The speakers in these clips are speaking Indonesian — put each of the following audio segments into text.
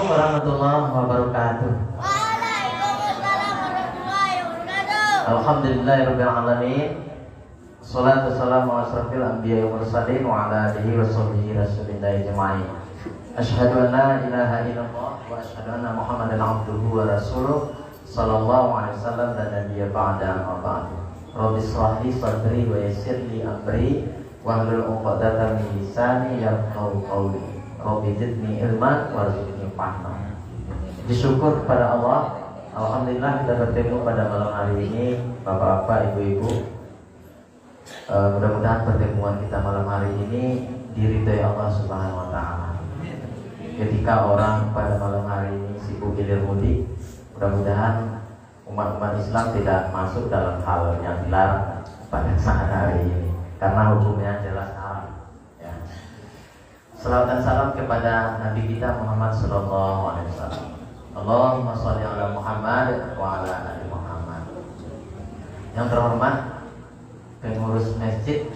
Assalamualaikum warahmatullahi wabarakatuh. Waalaikumsalam warahmatullahi wabarakatuh. Alhamdulillahirabbil alamin. Shalatu wassalamu ala asrofil anbiya'i wal mursalin wa ala alihi wa sahbihi rasulillahi ajma'in. Asyhadu an la ilaha illallah wa asyhadu anna Muhammadan abduhu wa rasuluh sallallahu alaihi wasallam dan nabiyya ba'da amma ba'du. Rabbi shrah li sadri wa yassir li amri wahlul 'uqdatam min lisani yafqahu qawli. Rabbi zidni ilman warzuqni fahma. Disyukur kepada Allah, alhamdulillah kita bertemu pada malam hari ini, bapak-bapak, ibu-ibu. Mudah-mudahan pertemuan kita malam hari ini diridhai Allah Subhanahu wa taala. Ketika orang pada malam hari ini sibuk hilir mudik, mudah-mudahan umat-umat Islam tidak masuk dalam hal yang dilarang pada saat hari ini, karena hukumnya jelas haram. Salawat dan salam kepada Nabi kita Muhammad sallallahu alaihi wasallam. Allahumma sholli ala Muhammad wa ala ali Muhammad. Yang terhormat pengurus masjid,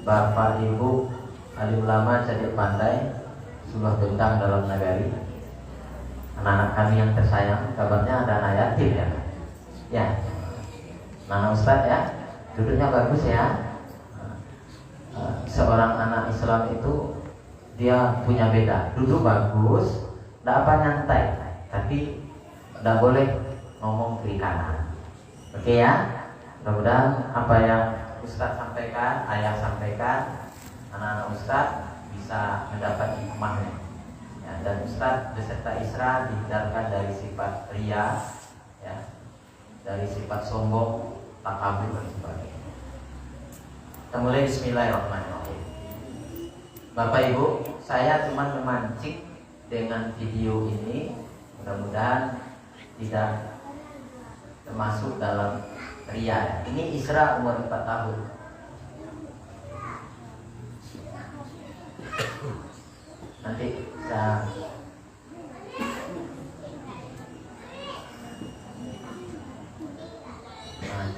Bapak Ibu alim ulama Cadik Pandai, sebuah bentang dalam nagari. Anak-anak kami yang tersayang, kabarnya ada anak yatim ya. Ya. Mana Ustaz ya? Duduknya bagus ya. Seorang anak Islam itu dia punya beda, duduk bagus, tidak apa nyantai, tapi tidak boleh ngomong kiri kanan. Oke ya, mudah-mudahan apa yang Ustadz sampaikan, ayah sampaikan, anak-anak Ustadz bisa mendapat hikmahnya. Ya, dan Ustadz beserta Isra dihindarkan dari sifat ria, ya, dari sifat sombong, takabur dan sebagainya. Kita mulai Bismillahirrahmanirrahim. Bapak Ibu, saya cuma memancing dengan video ini, mudah-mudahan tidak termasuk dalam ria. Ini Isra umur 4 tahun. Nanti saya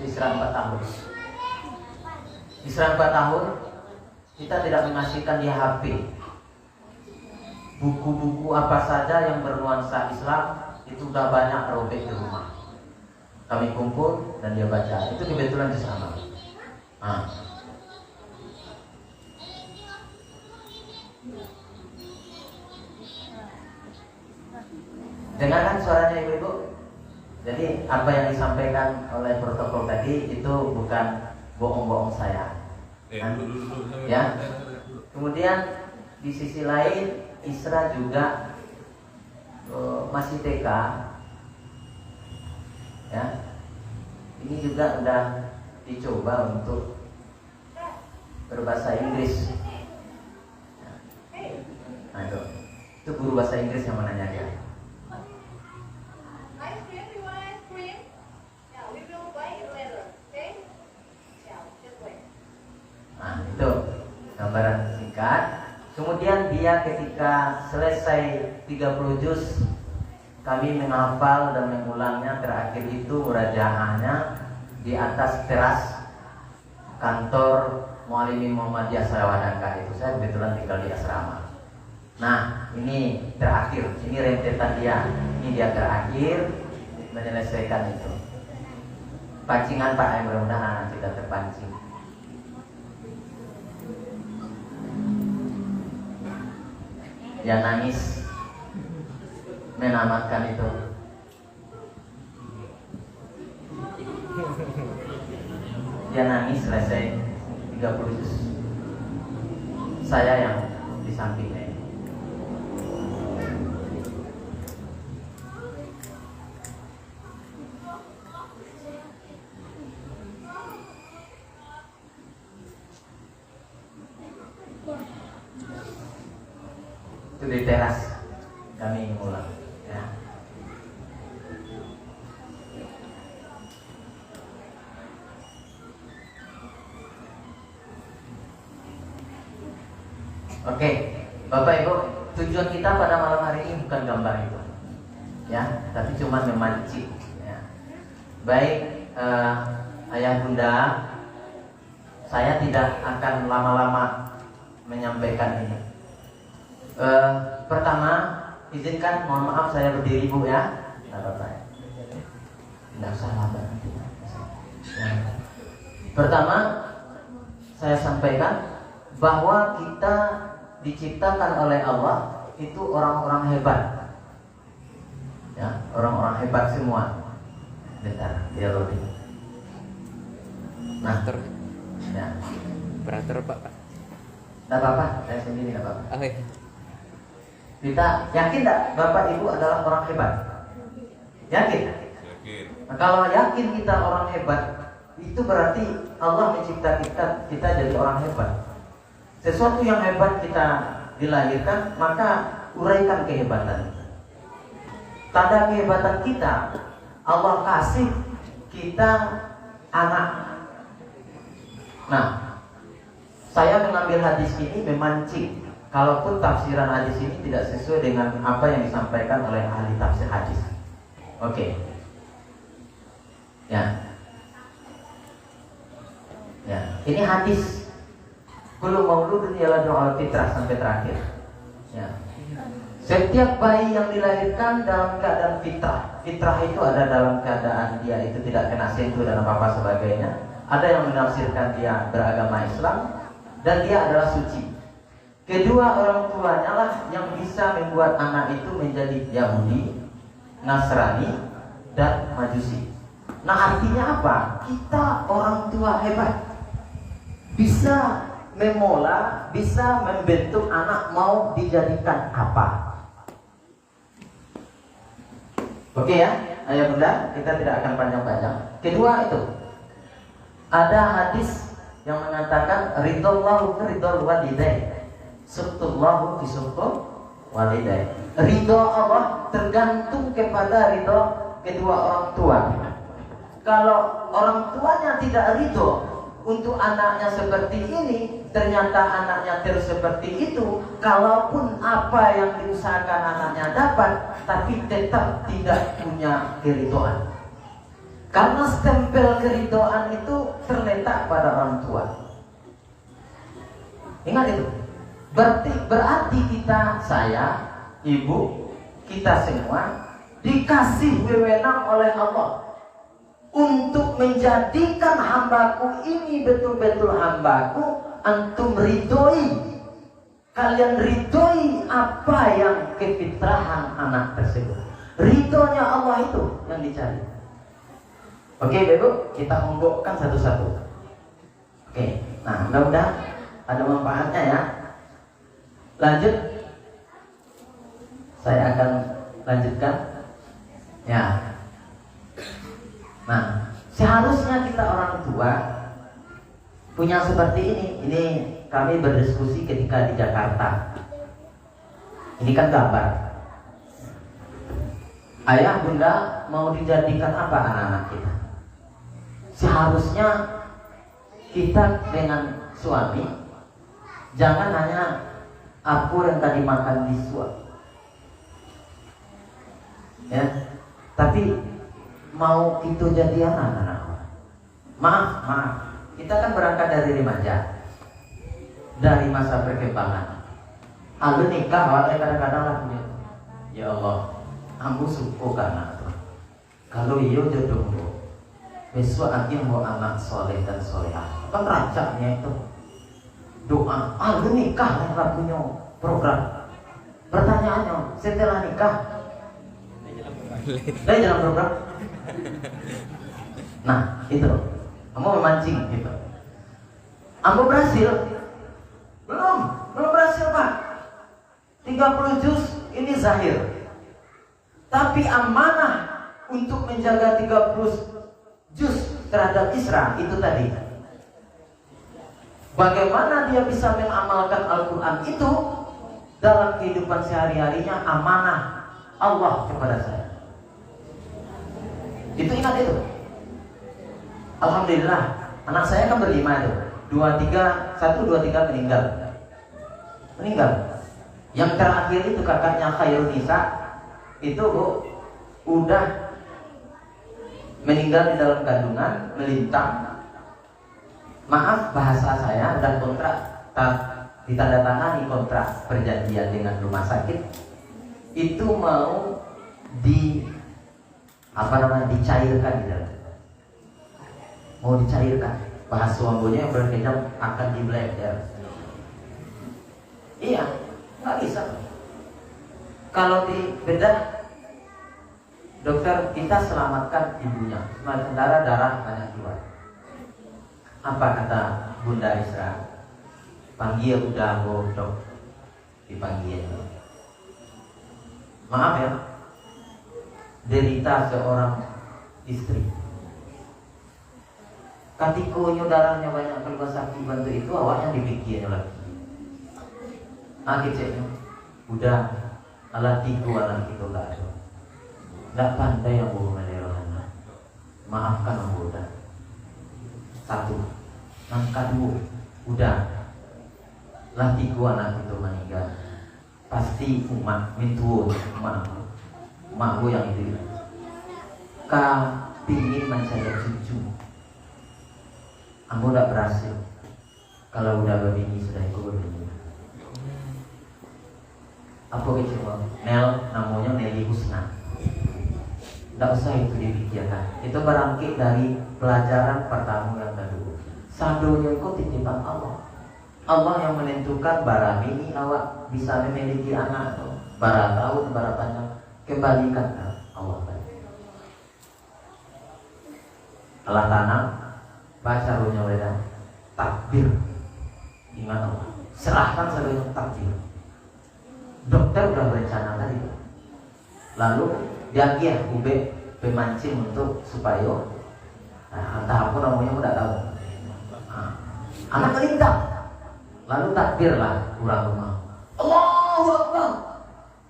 Isra 4 tahun. Isra 4 tahun. Kita tidak mengasihkan dia HP. Buku-buku apa saja yang bernuansa Islam itu sudah banyak robek di rumah. Kami kumpul dan dia baca. Itu kebetulan di sana. Dengarkan suaranya ibu-ibu. Jadi apa yang disampaikan oleh protokol tadi itu bukan bohong-bohong saya. Ya. Kemudian di sisi lain Isra juga masih TK. Ya. Ini juga udah dicoba untuk berbahasa Inggris. Nah, itu guru bahasa Inggris yang menanya dia. Nah, itu gambaran singkat. Kemudian dia ketika selesai 30 juz, kami menghafal dan mengulangnya. Terakhir itu murajaahnya di atas teras kantor Muallimin Muhammadiyah Sarawak. Itu saya kebetulan tinggal di asrama. Nah, ini terakhir, ini rentetan dia. Ini dia terakhir menyelesaikan itu. Pancingan Pak, mudah-mudahan kita terpancing. Dia nangis menamatkan itu. Dia nangis selesai 30 juz. Saya yang di sampingnya. Itu di teras kami ngulang ya. Oke, Bapak Ibu, tujuan kita pada malam hari ini bukan gambar itu ya, tapi cuma memancing ya. Baik ayah bunda, saya tidak akan lama-lama menyampaikan ini. Pertama, izinkan, mohon maaf saya berdiri Bu ya. Tidak usah lama nanti. Pertama, saya sampaikan bahwa kita diciptakan oleh Allah itu orang-orang hebat. Ya, orang-orang hebat semua. Bentar, biar lebih. Nah, ya. Beratur Pak. Tidak apa-apa, saya sendiri tidak apa-apa. Oke. Kita yakin tidak Bapak Ibu adalah orang hebat? Yakin? Yakin. Nah, kalau yakin kita orang hebat, itu berarti Allah mencipta kita jadi orang hebat. Sesuatu yang hebat kita dilahirkan, maka uraikan kehebatan. Tanda kehebatan kita, Allah kasih kita anak. Nah, saya mengambil hadis ini memancing. Kalaupun tafsiran hadis ini tidak sesuai dengan apa yang disampaikan oleh ahli tafsir hadis. Oke. Ya. Ya, ini hadis kullu mauludun yuladu ala fitrah sampai terakhir. Ya. Setiap bayi yang dilahirkan dalam keadaan fitrah. Fitrah itu ada dalam keadaan dia itu tidak kena sentuh dan apa-apa sebagainya. Ada yang menafsirkan dia beragama Islam dan dia adalah suci. Kedua orang tuanya lah yang bisa membuat anak itu menjadi Yahudi, Nasrani, dan Majusi. Nah, artinya apa? Kita orang tua hebat, bisa memola, bisa membentuk anak mau dijadikan apa. Oke ya, ayah bunda, kita tidak akan panjang-panjang. Kedua itu, ada hadis yang mengatakan ridallahu fi ridal walidain, subtullahu fi subtul walidain. Ridho Allah tergantung kepada ridho kedua orang tua. Kalau orang tuanya tidak ridho untuk anaknya seperti ini, ternyata anaknya terus seperti itu, kalaupun apa yang diusahakan anaknya dapat, tapi tetap tidak punya keridhaan. Karena stempel keridhaan itu terletak pada orang tua. Ingat itu. Berarti kita, saya, ibu, kita semua dikasih wewenang oleh Allah untuk menjadikan hambaku ini betul-betul hambaku. Antum ridhoi, kalian ridhoi apa yang kefitrahan anak tersebut. Ridhonya Allah itu yang dicari. Oke Ibu, kita unggulkan satu-satu. Oke, nah mudah-mudahan ada manfaatnya ya. Lanjut, saya akan lanjutkan. Ya. Nah, seharusnya kita orang tua punya seperti ini. Ini kami berdiskusi ketika di Jakarta. Ini kan gambar. Ayah bunda mau dijadikan apa anak-anak kita? Seharusnya kita dengan suami jangan hanya aku yang tadi makan di suap, ya, tapi mau itu jadi anak-anak. Maaf, kita kan berangkat dari remaja, dari masa perkembangan. Aku nikah, awalnya kadang-kadang lah, ya Allah, ambu suku karena itu. Kalau iyo jodoh bu, besok nanti mau anak soleh dan solehah. Kan rajanya itu doa, aku nikah yang punya program. Pertanyaannya, setelah nikah, dari dalam program. Nah, itu kamu memancing gitu. Kamu berhasil? Belum berhasil Pak. 30 juz ini zahir. Tapi amanah untuk menjaga 30 juz terhadap Isra itu tadi. Bagaimana dia bisa mengamalkan Al-Quran itu dalam kehidupan sehari-harinya, amanah Allah kepada saya. Itu ingat itu. Alhamdulillah, anak saya kan berlima itu. 1, 2, 3 meninggal. Yang terakhir itu kakaknya Khairul Nisa itu bu, udah meninggal di dalam kandungan, melintang. Maaf bahasa saya, udah kontrak, ditandatangani kontrak perjanjian dengan rumah sakit. itu mau dicairkan di dalam. Mau dicairkan. Bahasa Wambonya yang berkecap akan di blender. Iya, nggak bisa. Kalau di bedah, dokter kita selamatkan ibunya, sementara darah banyak keluar. Apa kata Bunda Isra? Panggil udah bodok, dipanggil. Maaf ya, derita seorang istri. Katikonya darahnya banyak keluar sakit bantu itu awaknya dibikin lagi. Akhirnya udah alat tiku anak itu nggak ada. Nggak pandai yang bohong menerohana. Maafkan yang udah. Satu, angka dua, udah. Lah tiku anak itu meninggal. Pasti umat mintuo makku yang itu. Kau pingin mencari cucu. Ambo tidak berhasil. Kalau udah berbini sudah ikut berbini. Apa kecewa? Nel namanya Nelly Husna. Tidak usah itu dipikirkan. Itu berangkit dari pelajaran pertama yang kedua. Sadonya itu titipan Allah. Allah yang menentukan bara ini awak bisa memiliki anak atau bara tahun, bara panjang. Kembalikan Allah. Allah tanam. Baca runya weda takbir gimana? Serahkan seluruh takbir. Dokter udah berencana tadi. Lalu dia ube pemancing untuk supaya entah apa namanya udah tahu. Anak melintang. Lalu takbirlah kurang rumah. Allahu Akbar.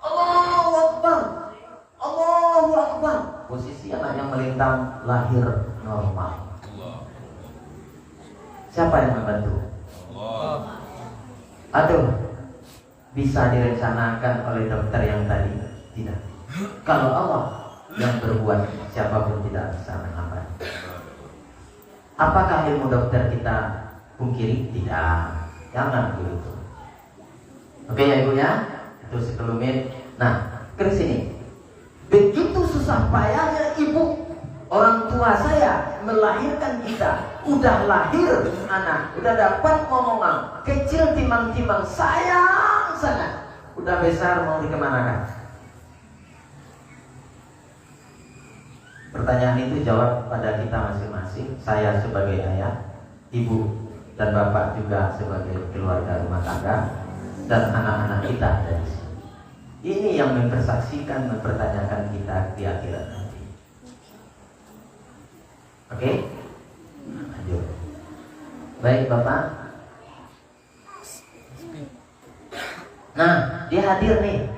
Allahu Akbar. Allahu Akbar. Posisi anaknya melintang lahir normal. Siapa yang membantu? Allah. Aduh, bisa direncanakan oleh dokter yang tadi? Tidak. Kalau Allah yang berbuat, siapapun tidak bisa menghambat. Apakah ilmu dokter kita pungkiri? Tidak. Jangan begitu. Oke ya ibu ya, itu sekelumit. Nah, ke sini. Begitu susah payahnya ibu, orang tua saya melahirkan kita. Udah lahir anak, udah dapat ngomongan, kecil timang-timang, sayang sangat. Udah besar mau dikemanakan? Pertanyaan itu jawab pada kita masing-masing. Saya sebagai ayah, ibu dan bapak juga sebagai keluarga rumah tangga, dan anak-anak kita ada di sini. Ini yang mempersaksikan, mempertanyakan kita di akhirat nanti. Oke? Lanjut. Baik Bapak. Nah, dia hadir nih.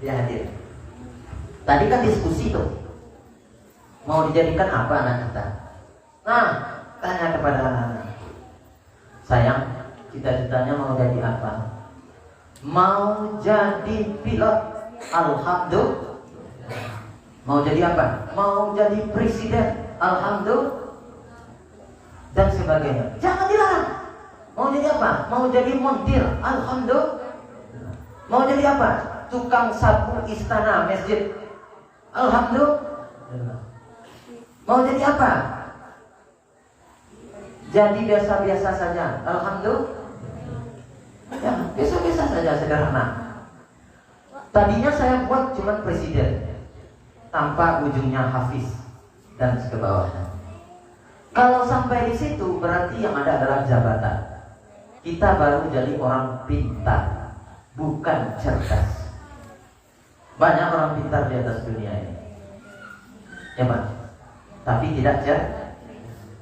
Dia hadir. Tadi kan diskusi tuh. Mau dijadikan apa anak kita? Nah, tanya kepada anak-anak. Sayang, cita-citanya mau jadi apa? Mau jadi pilot. Alhamdulillah. Mau jadi apa? Mau jadi presiden. Alhamdulillah. Dan sebagainya. Jangan dilarang. Mau jadi apa? Mau jadi montir. Alhamdulillah. Mau jadi apa? Tukang sapu istana masjid. Alhamdulillah. Mau jadi apa? Jadi biasa-biasa saja. Alhamdulillah. Ya, biasa-biasa saja, sederhana. Tadinya saya buat cuma presiden, tanpa ujungnya hafiz dan ke bawahnya. Kalau sampai di situ berarti yang ada adalah jabatan. Kita baru jadi orang pintar, bukan cerdas. Banyak orang pintar di atas dunia ini, ya Pak, tapi tidak cerdas.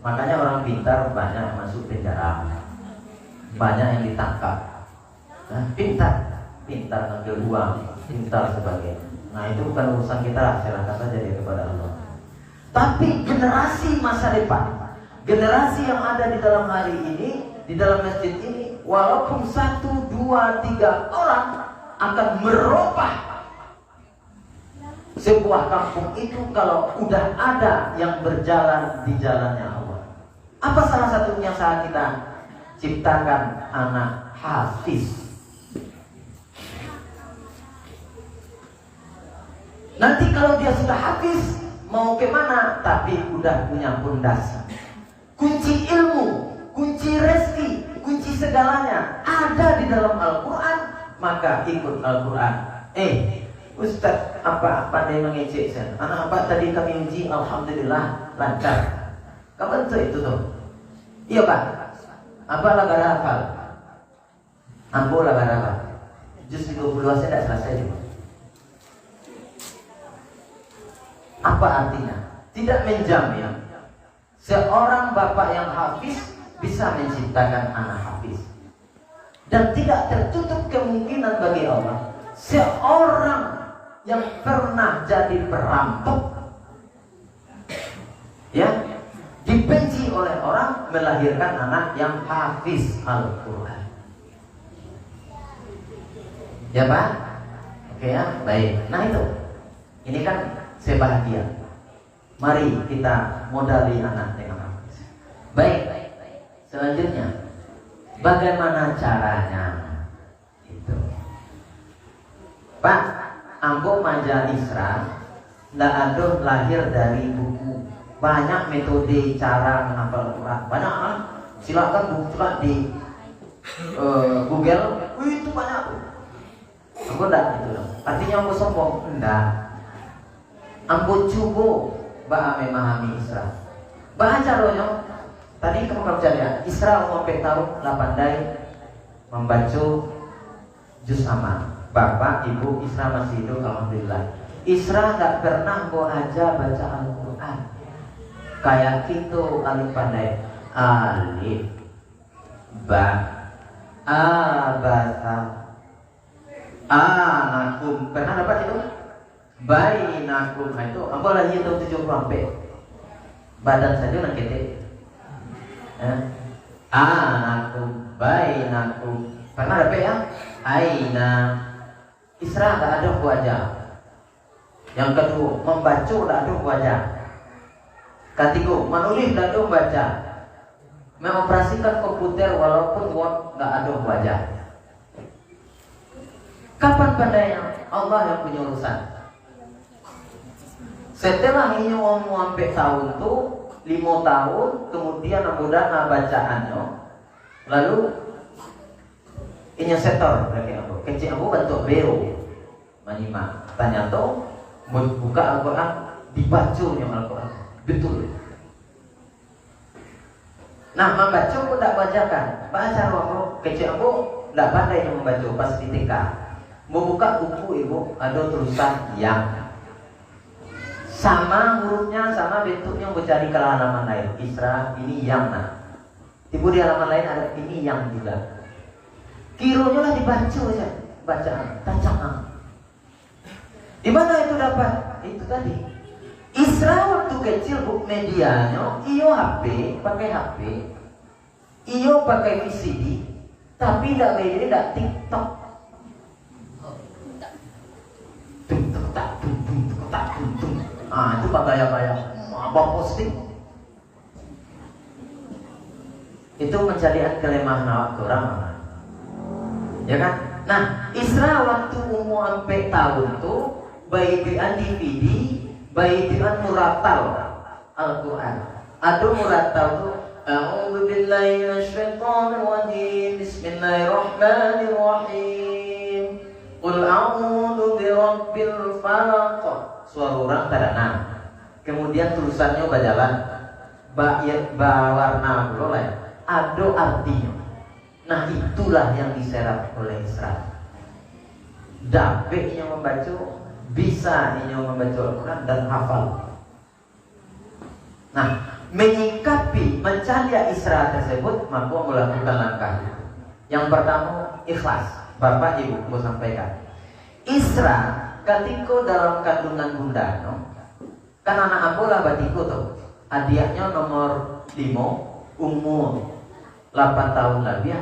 Makanya orang pintar banyak yang masuk penjara, banyak yang ditangkap. Nah, pintar ngambil uang, pintar sebagainya. Nah itu bukan urusan kita lah, serahkan saja dia kepada Allah. Tapi generasi masa depan, generasi yang ada di dalam hari ini, di dalam masjid ini, walaupun 1, 2, 3 orang akan merubah sebuah kampung itu kalau udah ada yang berjalan di jalannya Allah. Apa salah satunya saat kita ciptakan anak hafiz? Nanti kalau dia sudah hafiz, mau kemana? Tapi udah punya pondasi. Kunci ilmu, kunci rezeki, kunci segalanya ada di dalam Al-Quran. Maka ikut Al-Quran. Ustaz, apa pandai mengecek saya? Anak apa tadi kami uji, alhamdulillah lancar. Kapan tuh itu tuh? Iya Pak. Apa lagar hafal? Ambo lagar hafal. Juz 32 saya tidak selesai juga. Apa artinya? Tidak menjamin seorang bapak yang hafiz bisa menciptakan anak hafiz. Dan tidak tertutup kemungkinan bagi Allah seorang yang pernah jadi perampok, ya, dibenci oleh orang, melahirkan anak yang hafiz Al-Quran. Ya Pak? Oke ya, baik. Nah itu, ini kan saya bahagia. Mari kita modali anak dengan hafiz. Baik. Selanjutnya, bagaimana caranya? Itu, Pak, Ambo Maja Isra ndak ada lahir dari buku. Banyak metode cara menghafal Al-Quran. Banyak kan? Silakan buka di Google. Itu banyak. Ambo ndak itu dong. Artinya Ambo sombong? Enggak. Ambo coba memahami Isra. Baca rono. Tadi kamu baca Isra sampai tahu 8 day membaca juz aman. Bapak, ibu, Isra masih hidup, alhamdulillah. Isra tak pernah mau aja baca Al-Quran. Kayak gitu alif pandai. Alif, ba, abasa, anakum. Pernah dapat itu? Bainakum. Nah itu, ambo lagi itu 70 sampai. Badan saja nak ketik. Anakum, bainakum. Pernah dapat ya? Aina. Isra tak ada wajah. Yang kedua, membaca tak ada wajah. Ketiga, menulis tak ada baca. Mengoperasikan komputer walaupun Word tak ada wajah. Kapan pandainya? Allah yang punya urusan. Setelah ini sampai tahun tu 5 tahun, kemudian mudah bacaannya. Lalu ini setor lagi aku. Kecil aku bentuk bero. Menyimak. Tanya tu, buka Al-Quran, dibacanya Al-Quran. Betul. Nah, membaca aku tak bacakan. Baca aku. Kecil aku tak pandai yang membaca pas di TK. Mau buka buku ibu, ada tulisan yang sama hurufnya, sama bentuknya, mencari ke halaman lain. Isra, ini yang nah. Ibu di halaman lain ada ini yang juga. Kironya lah dibaca saja, bacaan, tancangan. Di mana itu dapat? Itu tadi. Isra waktu kecil bu medianya, iyo HP, pakai HP, iyo pakai VCD, tapi tidak media, tidak TikTok. Itu pakai apa posting? Itu menjadi kelemahan awak orang. Ya kan? Nah, Isra waktu umur sampai tahun tuh bayian DVD, bayian muratal Al-Quran. Ada muratal tuh A'udzu billahi minasyaitonir rajim. Bismillahirrahmanirrahim. Qul a'udzu birabbil falaq. Suara orang tadana. Kemudian tulisannya berjalan warna boleh. Ada artinya. Nah itulah yang diserap oleh Isra. Dapat yang membaca, bisa yang membaca Al-Quran dan hafal. Nah, menyikapi mencari Isra tersebut, maka melakukan langkah. Yang pertama, ikhlas. Bapak Ibu mau sampaikan. Isra ketika dalam kandungan bunda, no? Kan anak aku lah batiku tuh. Adiknya nomor 5, umur 8 tahun lebih.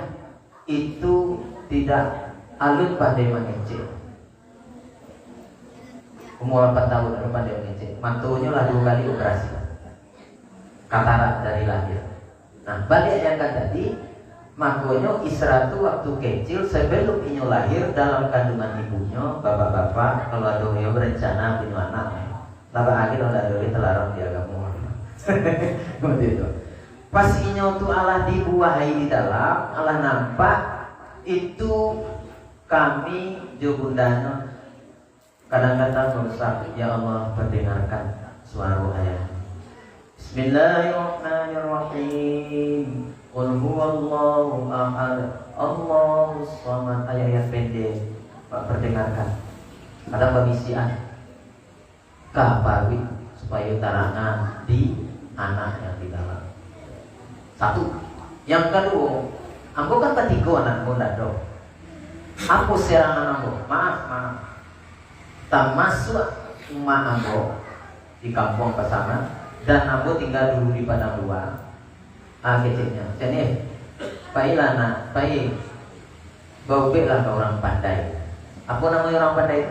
Itu tidak alut pada mengecek. Umur 8 tahun alut pada mengecek. Mantunya lah 2 kali operasi katarak dari lahir. Nah balik yang kan tadi, Makanya Isra itu waktu kecil sebelum inyo lahir dalam kandungan ibunya, bapak-bapak kalau ada yang berencana punya anak, laba akhir ada dari telarang dia kamu. Seperti itu. Pas inyo tuh Allah dibuahi di dalam, Allah nampak itu kami jubundanya kadang-kadang merusak. Ya Allah, perdengarkan suara ayah. Bismillahirrahmanirrahim. Qul huwallahu ahad, Allahus samad. Ayat-ayat pendek Pak perdengarkan. Ada pemisian kapawi supaya tarangan di anak yang di dalam. Satu. Yang kedua, ambo kan ketiga anakmu ndak do. Aku serangan ambo. Maaf. Tak masuk rumah ambo di kampung Pasaman dan ambo tinggal dulu di Padang Luar. Kecilnya, jadi baiklah baik, bawa ke orang pandai. Apa namanya orang pandai?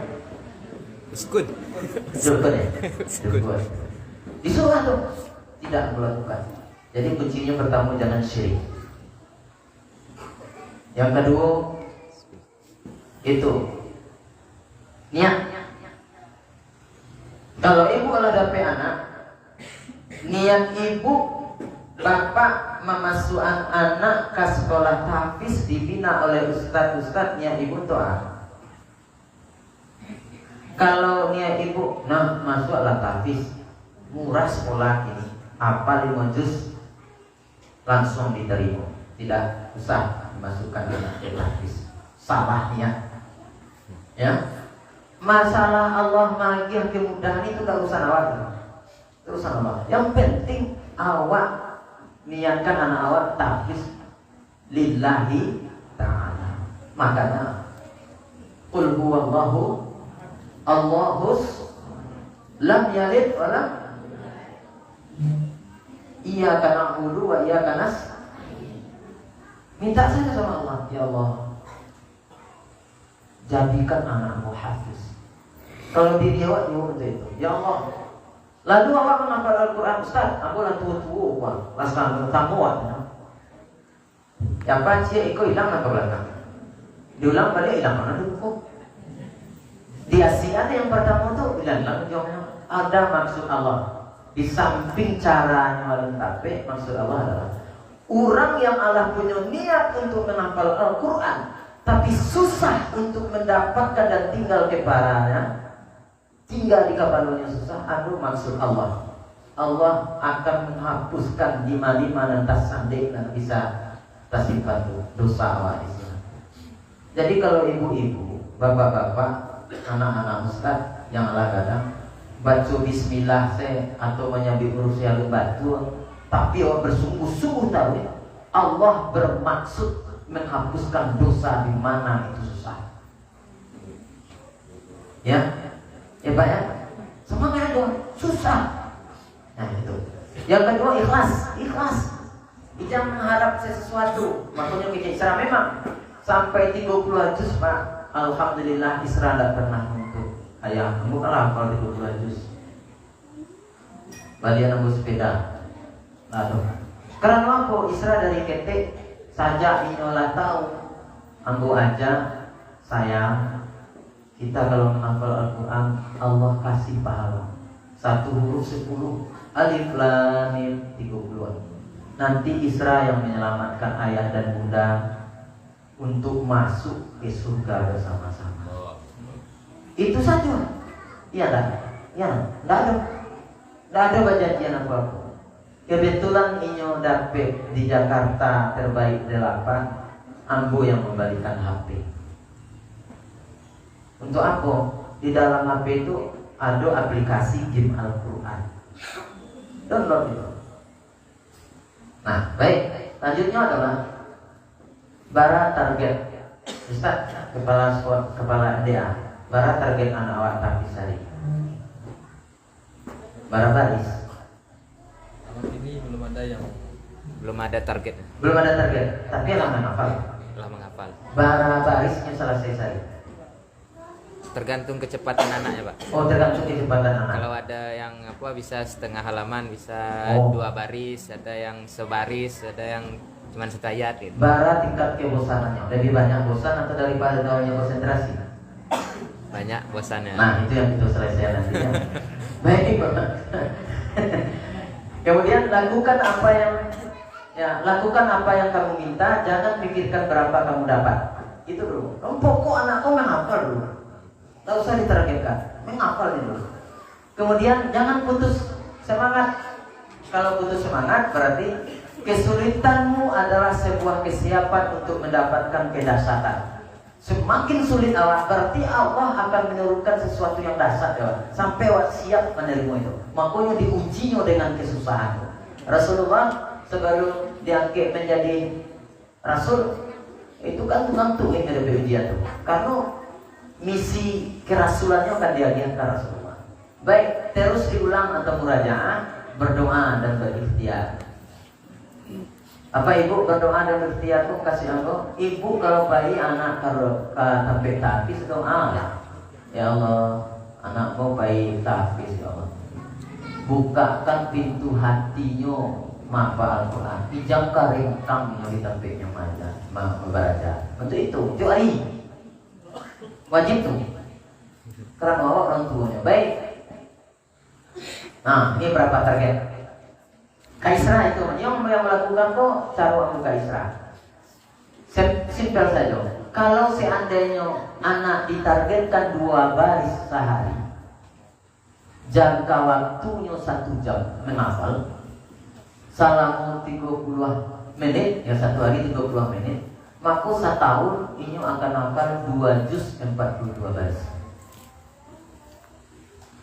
Uskun. Dukun ya? Dukun. Disuruh tuh tidak melakukan. Jadi kuncinya pertama jangan syirik. Yang kedua itu niat. Kalau ibu kalau dapet anak, niat ibu bapak memasukkan anak ke sekolah tahfiz dibina oleh ustadz-ustadznya ibu doa. Kalau niat ibu, nah masuklah tahfiz, murah sekolah ini, apa 5 juz langsung diterima, tidak usah dimasukkan anak ke tahfiz. Salah niat. Ya, masalah Allah magih kemudahan itu tidak usah awak, terus Allah. Yang penting awak niatkan anak awak tahfiz lillahi ta'ala. Makanya qul huwallahu Allahus lam yalid wa lam iyyaka na'budu wa iyyaka nasta'in. Minta saja sama Allah, ya Allah, jadikan anakmu hafiz. Kalau diri awak nyuruh itu, ya Allah. Lalu awak menghafal Al-Quran, Ustaz, aku lah tua-tua, Pak. Langsung tamuan. Yang panci ikut hilang ke belakang. Diulang balik hilang mana dulu? Di Asia yang pertama tuh hilang jawabnya. Ada maksud Allah. Di samping caranya paling tapi maksud Allah adalah orang yang Allah punya niat untuk menghafal Al-Quran, tapi susah untuk mendapatkan dan tinggal kepadanya. Tinggal di kapannya susah, aduh maksud Allah. Allah akan menghapuskan lima dan tas sandek dan bisa tasimpan dosa awak Islam. Jadi kalau ibu-ibu, bapak-bapak, anak-anak ustaz yang ala kadang baca bismillah atau menyabit urusia batu, tapi awak bersungguh-sungguh tahu ya, Allah bermaksud menghapuskan dosa di mana itu susah. Ya. Ya Pak ya, semangat dong, susah. Nah itu. Yang kedua ikhlas. Jangan mengharap sesuatu. Makanya kita Isra memang sampai 30 juz Pak. Alhamdulillah Isra tidak pernah untuk ayah. Kamu kan hafal 30 juz. Balian ambil sepeda. Lalu. Karena apa? Isra dari ketik saja inolah tahu. Ambil aja sayang. Kita kalau menghafal Al-Quran, Allah kasih pahala 1 huruf 10, alif lam mim 30. Nanti Isra yang menyelamatkan ayah dan bunda untuk masuk ke surga bersama-sama. Itu saja. Iya kan? Ya, tidak ada perjanjian apa-apa. Kebetulan inyo dapet di Jakarta terbaik 8, ambo yang membalikan HP. Untuk apa? Di dalam HP itu ada aplikasi game Al-Quran. Download itu. Nah, baik. Lanjutnya adalah bara target. Ustaz, kepala NDA. Bara target anak awak tahfiz hari. Bara baris. Ini belum ada target. Belum ada target, tapi lama menghafal. Lah menghafal. Bara barisnya selesai hari. tergantung kecepatan anaknya, Pak. Oh, tergantung kecepatan anak. Kalau ada yang bisa setengah halaman, bisa Oh. 2 baris, ada yang sebaris, ada yang cuman setayat gitu. Bara tingkat kebosanannya lebih banyak bosan atau daripada tahunya konsentrasi? Banyak bosannya. Nah, itu yang kita selesai nanti ya. Baik, Pak. Kemudian lakukan apa yang kamu minta, jangan pikirkan berapa kamu dapat. Itu dulu. Kamu pokok anak kamu menghafal dulu. Tidak usah ditargetkan, menghafal dulu. Kemudian jangan putus semangat. Kalau putus semangat berarti kesulitanmu adalah sebuah kesiapan untuk mendapatkan kedahsyatan. Semakin sulit awak, berarti Allah akan menurunkan sesuatu yang dahsyat ya, sampai awak siap menerima itu. Makanya diujinya dengan kesusahan. Rasulullah sebelum diangkat menjadi Rasul itu kan tentu yang ada ujian tuh. Karena misi kerasulannya akan diajarkan Rasulullah. Baik, terus diulang atau murajaah, berdoa dan berikhtiar. Apa ibu berdoa dan berikhtiar tuh kasih Allah? Ibu kalau bayi anak kalau sampai tahfiz doa ya Allah, anakmu bayi tahfiz ya Allah. Bukakan pintu hatinya mahfal Al-Quran, ijamkan ringkang yang ditampilnya membaca. Untuk itu, hari wajib tuh. Karena orang tuanya baik. Nah, ini berapa target? Kaisra itu yang melakukan kok cara waktu Kaisra. Simpel saja. Kalau seandainya anak ditargetkan 2 baris sehari, jangka waktunya 1 jam menghafal, selama 30 menit, ya 1 hari 30 menit, maka 1 tahun ini akan hafal 2 juz 42 baris.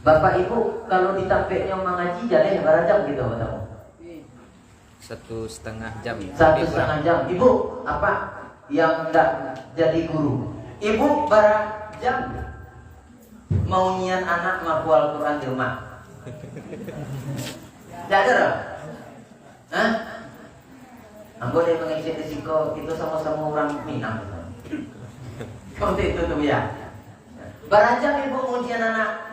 Bapak Ibu kalau ditampilnya mengaji jadi berapa jam gitu tahu? 1,5 jam. 1,5 jam. Ibu apa yang enggak jadi guru? Ibu berapa jam mau nyian anak menghafal Al-Quran di rumah? Tidak ada dong? Hah? Ambo dia mengisi risiko itu sama-sama orang Minang. Seperti itu tuh ya. Berapa jam ibu mau nyian anak?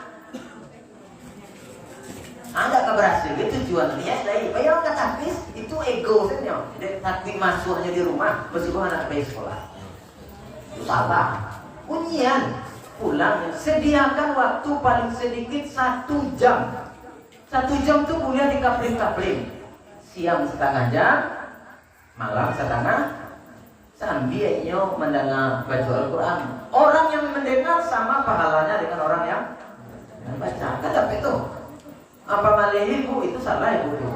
Anda keberhasil, itu tujuan dia dari bayar kata habis itu ego saja. Tapi masuknya di rumah, meskipun anak bayi sekolah, itu salah. Unyian pulang, sediakan waktu paling sedikit 1 jam. 1 jam tuh boleh dikapling-kapling. Siang setengah jam, malam setengah, sambil mendengar baca Al-Quran. Orang yang mendengar sama pahalanya dengan orang yang membaca. Kata itu. Apa malah ibu itu salah ibu itu.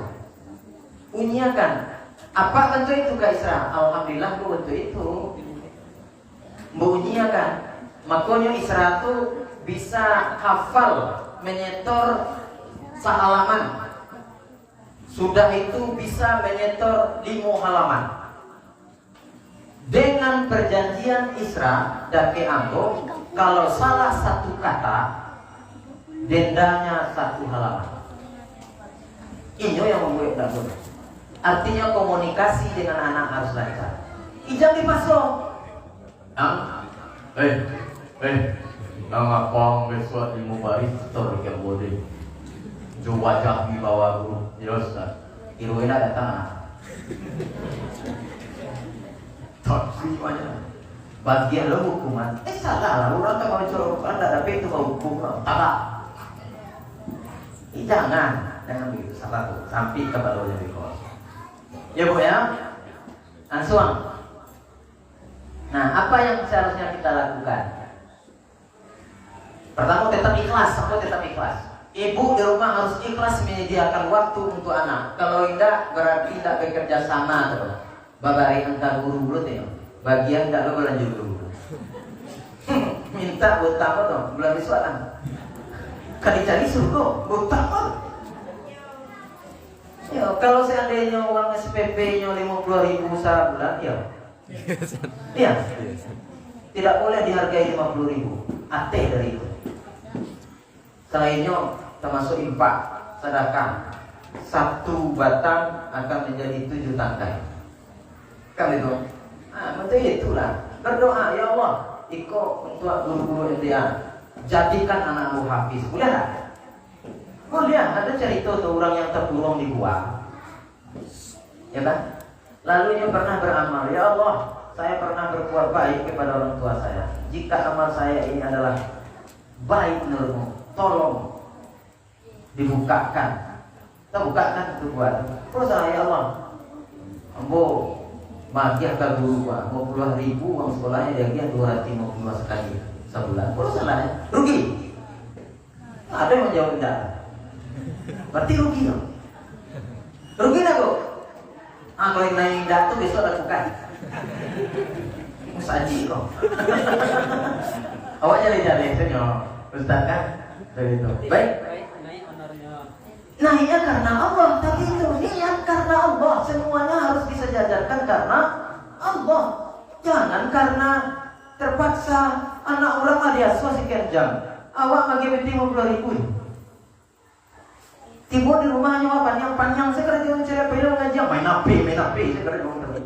Unyiakan. Apa bentuk itu Kak Isra? Alhamdulillah bu bentuk itu. Bunyiakan. Makanya Isra itu bisa hafal menyetor sehalaman. Sudah itu bisa menyetor 5 halaman. Dengan perjanjian Isra dan Keanggo, kalau salah 1 kata, dendanya 1 halaman. Ini yang membuat tidak boleh. Artinya komunikasi dengan anak harus lancar. Ijam dipasok. Nang apa besok 5 baris setor yang boleh. Jo wajah di bawah guru. Jelas tak? Iruina datang. Tak semuanya. Bagian lo hukuman. Salah lah. Orang tak mau curang. Anda dapat itu mau hukum. Tak. Jangan begitu salah tuh sampai ke bawahnya di kos. Ya bu ya, langsung. Nah, apa yang seharusnya kita lakukan? Pertama tetap ikhlas, tetap ikhlas. Ibu di rumah harus ikhlas menyediakan waktu untuk anak. Kalau tidak berarti tidak bekerja sama terus. Babari angka guru dulu ya. Bagian tidak lo berlanjut dulu. Minta buat apa dong? Bulan Islam. Kali cari surga, buat apa? Ya, kalau seandainya uang SPP-nya 50.000 sebulan, ya. Iya. Tidak boleh dihargai 50.000. AT dari itu. Selainnya termasuk infak, sedekah. 1 batang akan menjadi 7 tangkai. Kan itu? Betul itulah. Berdoa, ya Allah, iko untuk guru-guru India. jadikan anakmu hafiz. Boleh tak? Boleh. Ada cerita tuh orang yang terkurung di gua, ya kan? Lalu dia pernah beramal, ya Allah, saya pernah berbuat baik kepada orang tua saya. Jika amal saya ini adalah baik menurutmu, tolong dibukakan. Kita bukakan itu buat. Terus ya Allah, ambo bahagia ke guru gua 50.000 uang sekolahnya dia 250 sekali sebulan. Terus salahnya rugi. Ada yang menjawab tidak? Berarti rugi dong. Rugi tak kok? Kalau yang naik tidak tuh besok lakukan. Saji kok. Awak jadi senyor, Ustaz kan? Dari itu. Baik. Naiknya karena Allah, tapi itu niat karena Allah. Semuanya harus disejajarkan karena Allah. Jangan karena terpaksa anak orang ada sekian jam. Awak ngagi 50.000. Tiba di rumahnya panjang saya kerja mencari payung ngaji main HP saya kerja ngomong.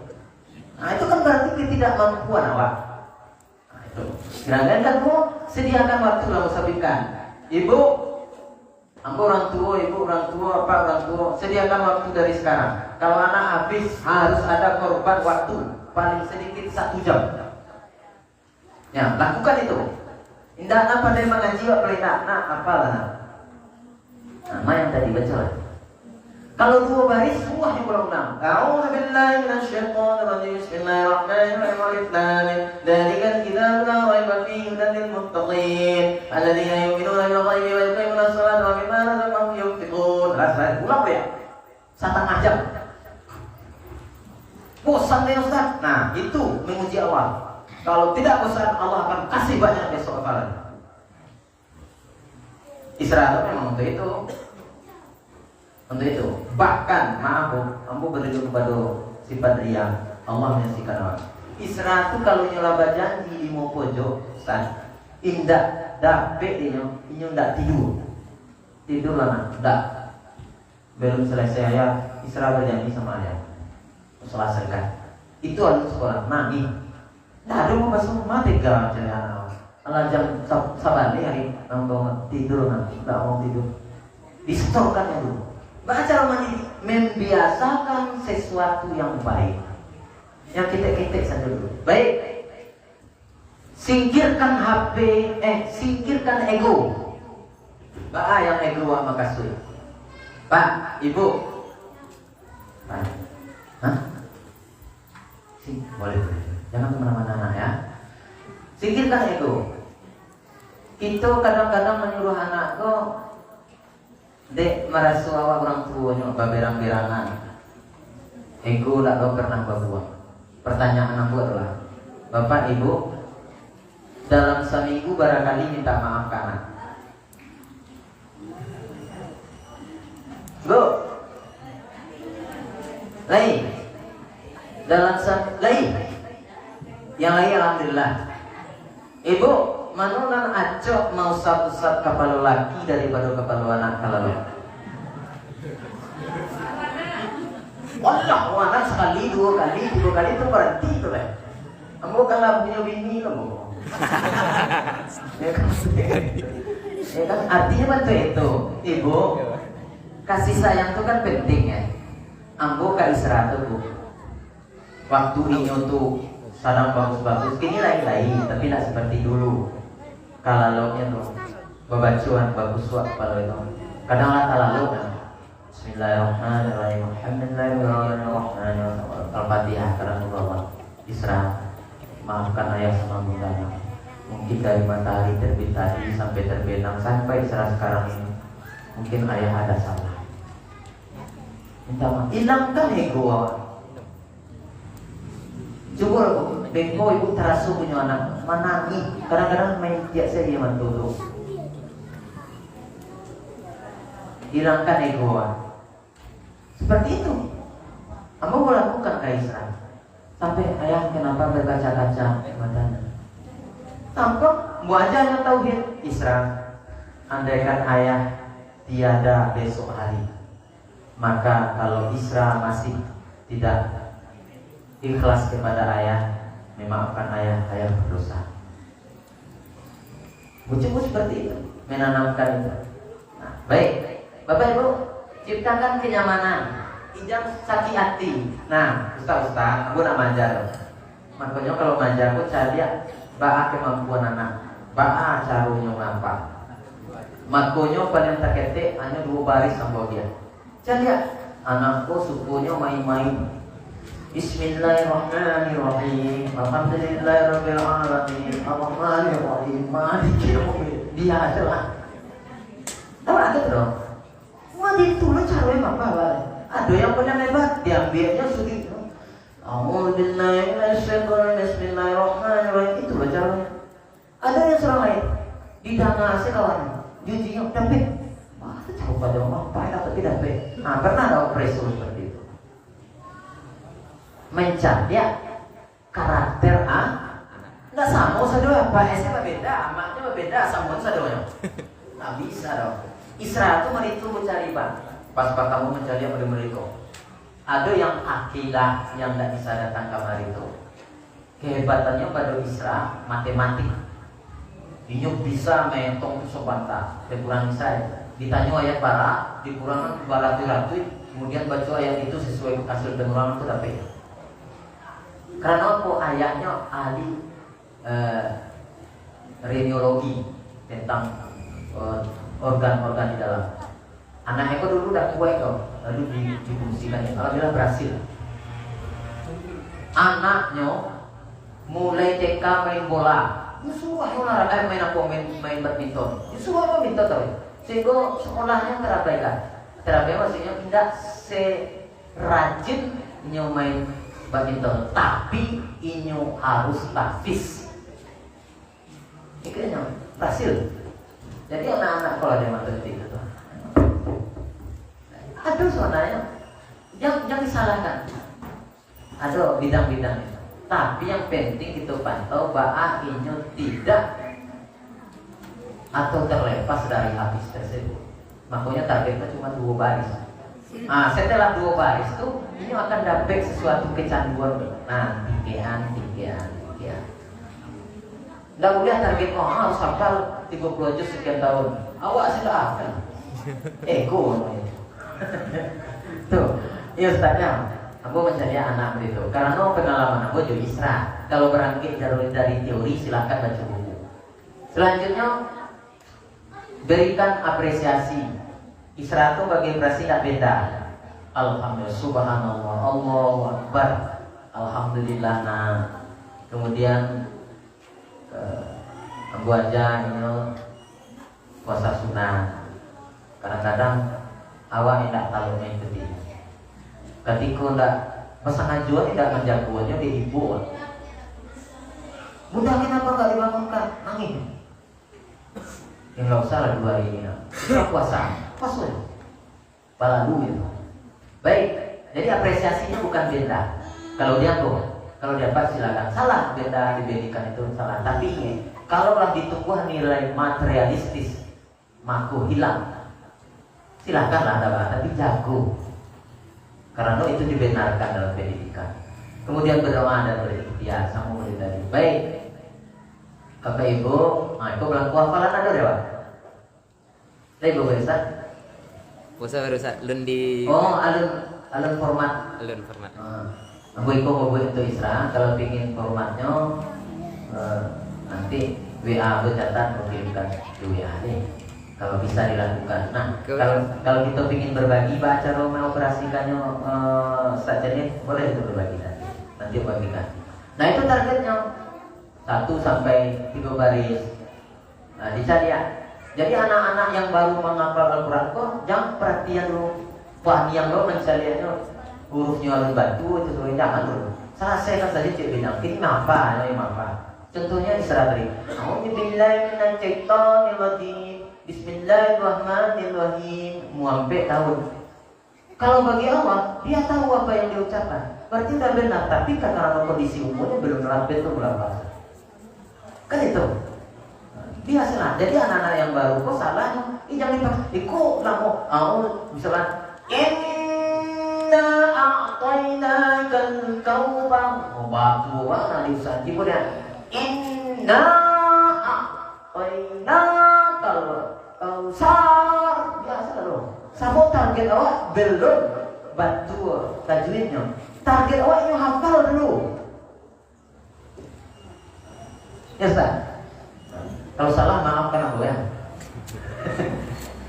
Nah itu kan berarti ketidakmampuan awak. Nah itu. Kira-kira kamu sediakan waktu lah usabitkan. Ibu, ambo orang tua, apa orang tua, sediakan waktu dari sekarang. Kalau anak habis harus ada korban waktu paling sedikit 1 jam. Ya lakukan itu. Indah apa dari mengaji apa pelita? Nah apalah. Nama yang tadi baca lah. Kalau 2 baris semua yang berulang. A'udzu billahi minasyaitonir rajim. Bismillahirrahmanirrahim. Alif lam mim. Dzalikal kitabul la raiba fihi hudan lil muttaqin. Alladzina yu'minuna bil ghaibi wa yuqimuna ash-shalata wa mimma razaqnahum yunfiqun. Ulang ya. 1,5 jam. Bosan deh Ustaz. Nah, itu menguji Allah. Kalau tidak bosan, Allah akan kasih banyak besok hafalan. Istirahat memang untuk itu. Untuk itu. Bahkan, maaf bu, kamu berikan kepada sifat ria. Allah menyaksikan orang. Istirahat itu kalau nyolaba janji di mau pojok, Ustaz, indah, dapet dia, ini ndak tidur. Tidur lah, ndak. Belum selesai ya, istirahat berjanji sama ayah. Selesaikan. Itu harus sekolah. Nah, ini. Nah, ada mau masuk mati gak cerita. Kalau jam sabar nih hari nambah tidur nanti nggak mau tidur, distorkannya dulu. Baca Ramadan membiasakan sesuatu yang baik, yang kita saja dulu. Baik, singkirkan HP, singkirkan ego. Pak yang ego sama kasih. Pak, Ibu, Pak, boleh, jangan kemana-mana ya. Singkirkan ego. Itu kadang-kadang menyuruh anakku dek merasu awak orang tuanya berang-berangan. Ego tak tahu pernah berbuat. Pertanyaan aku adalah, Bapak Ibu dalam seminggu barangkali minta maaf ke anak. Bu, lain dalam lain yang lain alhamdulillah. Ibu manunan acok mau satu-satu kapal laki daripada kapal anak kalau Allah anak sekali, 2 kali itu berhenti tuh lah. Kamu kalau punya bini kamu. Ya kan artinya bantu itu, Ibu. Kasih sayang itu kan penting ya. Ambo gak istirahat tuh. Waktu ini tuh sadang bagus-bagus, kini lain-lain, tapi tidak seperti dulu. Kalau nya tuh babacuan bagus waktu kalau itu. Kadang lalu kan. Bismillahirrahmanirrahim. Alhamdulillahirrahmanirrahim. Al-Fatihah karena Allah istirahat. Maafkan ayah sama bundanya. Mungkin dari matahari terbit tadi sampai terbenam sampai istirahat sekarang ini, mungkin ayah ada salah. Minta maaf. Hilangkan ego. Coba bengko ibu terasa punya anak menangis. Kadang-kadang main tiap saya dia mantu. Hilangkan ego. Seperti itu. Kamu lakukan Kaisar. Sampai ayah kenapa berkaca-kaca matanya. Tampak wajahnya tauhid Isra. Andaikan ayah tiada besok hari, maka kalau Isra masih tidak ikhlas kepada ayah, memaafkan ayah, ayah berdosa. Bujuku seperti itu, menanamkan itu. Nah, baik, Bapak Ibu, ciptakan kenyamanan, ijam sakit hati. Nah, Ustaz, aku nak manjar. Makanya kalau manjar aku cari baa kemampuan anak, baa caranya ngapa. Makanya paling terketik hanya 2 baris sama dia. Cari anakku sukunya main-main. Bismillahirrahmanirrahim. Alhamdulillahirabbil alamin. Arrahmanirrahim. Maliki yaumiddin. Dia adalah. Tahu ada dong. Wah itu lo caranya apa balik? Ada yang punya hebat, diambilnya sedikit. Alhamdulillah. Bismillahirrahmanirrahim. Itu lo caranya. Ada yang serang lain. Didana kawan. Jujinya dapat. Wah itu coba dong. Apa dapat tidak dapat? Nah pernah ada operasi seperti itu. Mencari karakter nggak sama sadonya, bahasanya beda, amaknya beda, sama sadonya nggak bisa dong. Israel itu meritu mencari pas kamu mencari yang mereka ada yang akidah yang nggak bisa datang kamar itu. Kehebatannya pada Israel matematik, inyuk bisa menghitung sobanta kurang saya ditanya ayat para dikurangkan baratus kemudian baca ayat itu sesuai hasil pengurangan itu dapat. Karena aku ayahnya ahli radiologi tentang organ-organ di dalam. Anaknya kok dulu udah kuat kok, lalu difungsikan. Alhamdulillah berhasil. Anaknya mulai TK main bola, justru olahraga main badminton, justru badminton tau. Sehingga sekolahnya terabaikan maksudnya tidak serajin main badminton, tapi inyo harus tahfiz. Ikutnya berhasil. Jadi anak-anak kalau ada matematik itu, aduh sebenarnya yang disalahkan. Ada bidang-bidang itu. Tapi yang penting kita pantau bahwa inyo tidak atau terlepas dari habis tersebut. Makanya targetnya cuma 2 baris. Nah, setelah 2 baris itu ini akan dapat sesuatu kecanduan. Nah, tigaan. Nggak boleh target harus hafal 30 juz sekian tahun. Awak sudah hafal. Ego. Tuh, iya Ustaznya. Aku mencari anak begitu. Karena pengalaman aku juga Isra. Kalau berangkat dari teori silakan baca buku. Selanjutnya berikan apresiasi. Isra itu bagi berarti tidak beda. Alhamdulillah, subhanallah, Allahu Akbar, alhamdulillah. Nah, kemudian aku aja puasa sunnah. Kadang-kadang awak tidak tahu main ketika. Ketika tidak pasangan jual tidak menjagoannya di ibu. Mudah kenapa nggak dibangunkan? Nangis. Yang nggak usah lah 2 hari ini. Kita puasa balalu itu. Baik, jadi apresiasinya bukan beda. Kalau dia kalau dapat silakan. Salah beda dibandingkan itu salah. Tapi ini kalaulah ditumbuh nilai materialistis, maku hilang. Silakanlah ada tapi jago. Karena itu dibenarkan dalam pendidikan. Kemudian berdoa dan berikhtiar sama murid tadi. Baik, Bapak Ibu, itu belangku hafalan ada ya Pak? Ibu Ustaz. Puasa baru lun di alun format. Alun format. Aku itu Isra. Kalau ingin formatnya nanti WA bercatat kirimkan di WA nih. Kalau bisa dilakukan. Nah, kalau kita ingin berbagi baca mengoperasikannya saja nih boleh itu berbagi nanti bagikan. Nah itu targetnya 1 sampai 3 baris. Nah dicari ya. Jadi anak-anak yang baru menghafal Al-Quran kok jangan perhatian lo, pahami yang lo mencariannya hurufnya alun batu itu sebenarnya jangan dulu. Selesaikan saja cik bidang. Ini apa? Contohnya Isra tadi. Bismillahirrahmanirrahim. Muambe tahun. Kalau bagi awak dia tahu apa yang diucapkan. Berarti udah benar. Tapi karena kondisi umurnya belum terlatih itu berapa? Kan itu. Biasalah. Jadi anak-anak yang baru kok salahnya. Jangan dipakai. Kok mau misalnya inna a'tainakal kautsar. Batu mana diusaha kemudian inna a'tainakal Kausar biasa loh. Sama target awak belum bantu tajwidnya. Target awak yang hafal dulu. Ya Ustaz. Kalau salah maafkan aku ya.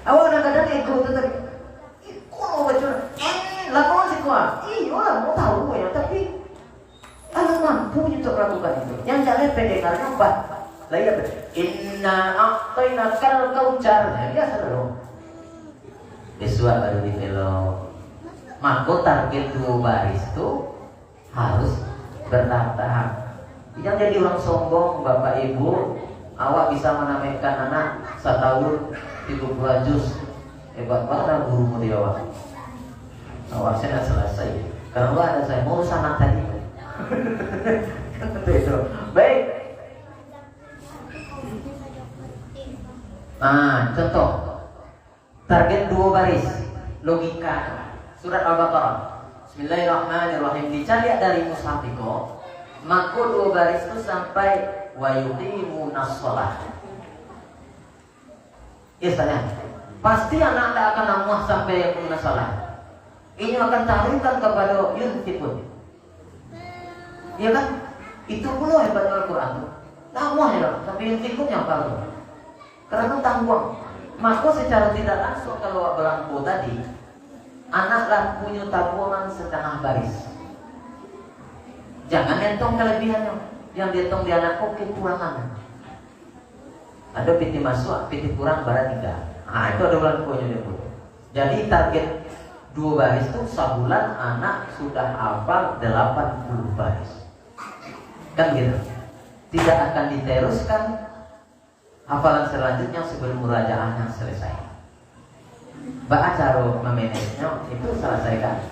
Awak kadang-kadang ego itu tadi. Iko mau baca. Lakukan sih kuat. Iya lah mau tahu ya tapi kalau mampu untuk melakukan itu. Yang jalan pendek karena apa? Lagi apa? Inna a'tainakal kautsar. Ya biasa dong. Besua baru dibelok. Maka target 2 baris itu harus bertahap-tahap. Jangan jadi orang sombong, Bapak Ibu. Awak bisa menamaikan anak 1 tahun 30 juz. Hebat banget gurumu dia awak. Awak saya selesai. Karena ada saya mau sana tadi. Itu. Baik. Contoh target 2 baris logika surat Al-Baqarah. Bismillahirrahmanirrahim. Dicari dari mushaf itu, maka 2 baris itu sampai wa yuqimunas shalah. Ya saya. Pasti anak tidak akan namuh sampai yuqimunas shalah. Ini akan taringkan kepada yunfikun. Ya kan? Itu pula hebatnya Al-Quran. Namuh ya, tapi yunfikunnya apa? Karena tanggung. Maka secara tidak langsung kalau belangko tadi, anaklah punya tabungan setengah baris. Jangan entong kelebihannya. Yang dihitung di anak kok kekurangan. Ada piti masuk, piti kurang bara 3. Itu ada belangkonya dia pun. Jadi target 2 baris itu sebulan anak sudah hafal 80 baris. Kan gitu. Tidak akan diteruskan hafalan selanjutnya sebelum murajaahnya selesai. Baca cara memanagenya itu selesaikan.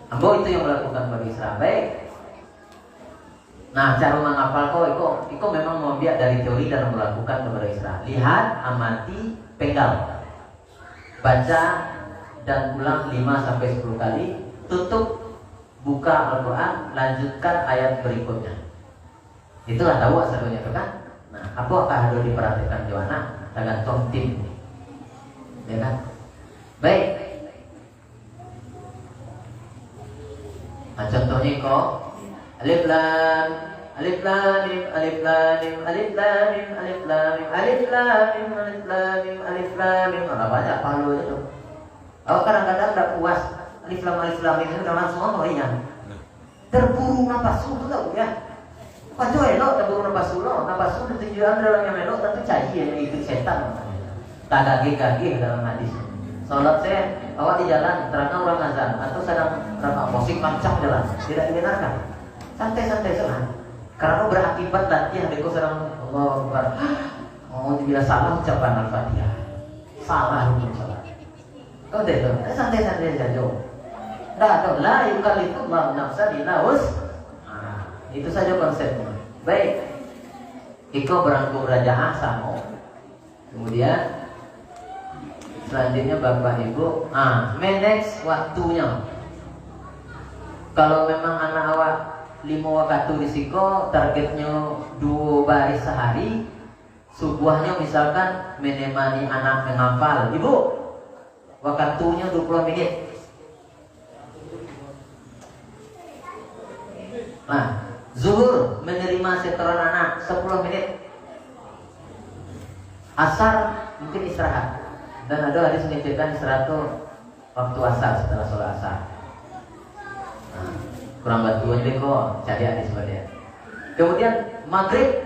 Ambo itu yang melakukan bagi Isra. Baik. Nah, cara menghafal kok itu memang membiak dari teori dan melakukan kepada Isra. Lihat, amati, pegang. Baca dan ulang 5-10 kali. Tutup, buka Al-Quran, lanjutkan ayat berikutnya. Itulah tahu asalnya itu kan. Nah, apakah harus diperhatikan di mana? Tergantung tim, ya kan? Baik. Nah, contohnya kok alif lam mim alif lam mim alif lam mim alif lam mim alif lam mim alif lam mim alif lam mim. Banyak palu itu. Oh, kadang-kadang tidak puas alif lam mim itu langsung ngomong ya. Terburu nafas dulu ya. Pacu elok, tak baru nafas dulu tujuan dalam yang elok tentu cair yang ikut setan. Tak gage dalam hadis. Sholat saya, awak di jalan, terang orang azan atau sedang musik mancang jalan, tidak dibenarkan. Santai-santai saja. Karena berakibat latihan deko sedang Allah Akbar. Oh, bila salah ucapan Al-Fatihah. Salah hukum salat. Kau deh tuh, santai-santai saja. Dah tahu la yukallifullahu nafsan illa wus'aha. Itu saja konsepnya. Baik. Iko berangkum raja sama. Kemudian selanjutnya Bapak Ibu, manage waktunya. Kalau memang anak awak 5 waktu risiko, targetnya 2 baris sehari, subuhnya misalkan menemani anak menghafal. Ibu, waktunya 20 menit. Nah, zuhur menerima setoran anak 10 menit. Asar mungkin istirahat. Dan ada hadis menyebutkan istirahat itu waktu asar, setelah sholat asar. Nah, kurang bantuan deh kok cari hadis dia. Kemudian maghrib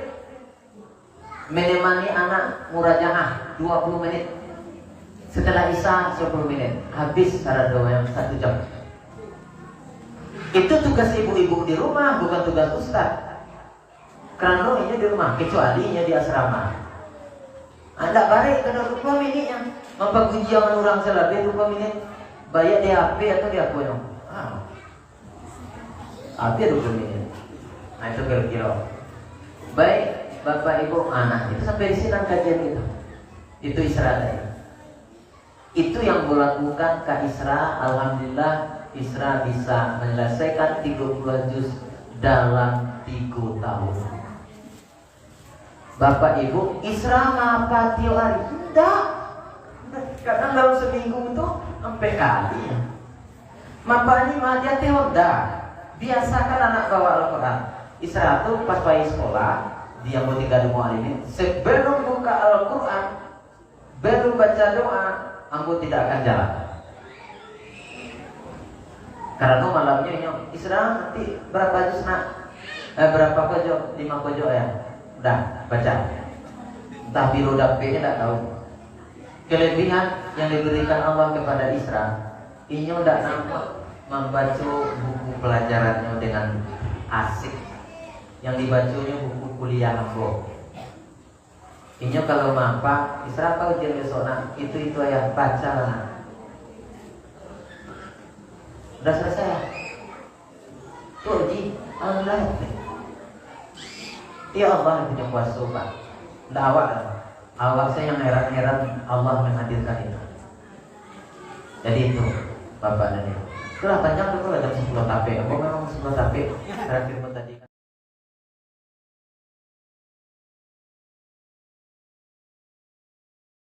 menemani anak murajaah 20 menit. Setelah isya 10 menit. Habis cara doa yang 1 jam. Itu tugas ibu-ibu di rumah, bukan tugas ustaz. Karena ini di rumah, kecuali ini di asrama. Anda balik kena 20 menit yang memperkunci yang orang selebih 20 menit. Bayar di HP atau di apa yang? HP 20 menit. Nah itu kira-kira. Baik, Bapak Ibu, anak itu sampai di sini kajian itu. Itu Isra tadi. Itu yang melakukan Kak Isra, alhamdulillah. Isra bisa menyelesaikan 30 juz dalam 3 tahun. Bapak Ibu, Isra ngapa tiap hari? Tidak. Kadang dalam seminggu itu sampai kali. Mapani dia tehoda. Biasakan anak bawa Al-Quran. Isra tuh pas bayi sekolah, dia mau tinggal di mualimin. Sebelum buka Al-Quran, belum baca doa, aku tidak akan jalan. Karena malamnya Isra nanti berapa juz nak? Berapa pojok? 5 pojok ya. Udah baca. Entah biru dapetnya tidak tahu. Kelebihan yang diberikan Allah kepada Isra, inyo tidak nampak membaca buku pelajarannya dengan asik. Yang dibacanya buku kuliah ambo. Inyo kalau mampa, Isra kau ujian besok nak, itu ya baca lah nak. Udah selesai ya? Tuh Ji, Allah. Ya Allah yang punya kuasa Pak. Nggak awak saya yang heran-heran Allah menghadirkan itu. Jadi itu Bapak dan Ibu. Itulah panjang tuh kalau jam 10 tape. Apa memang 10 tape? Terakhir tadi.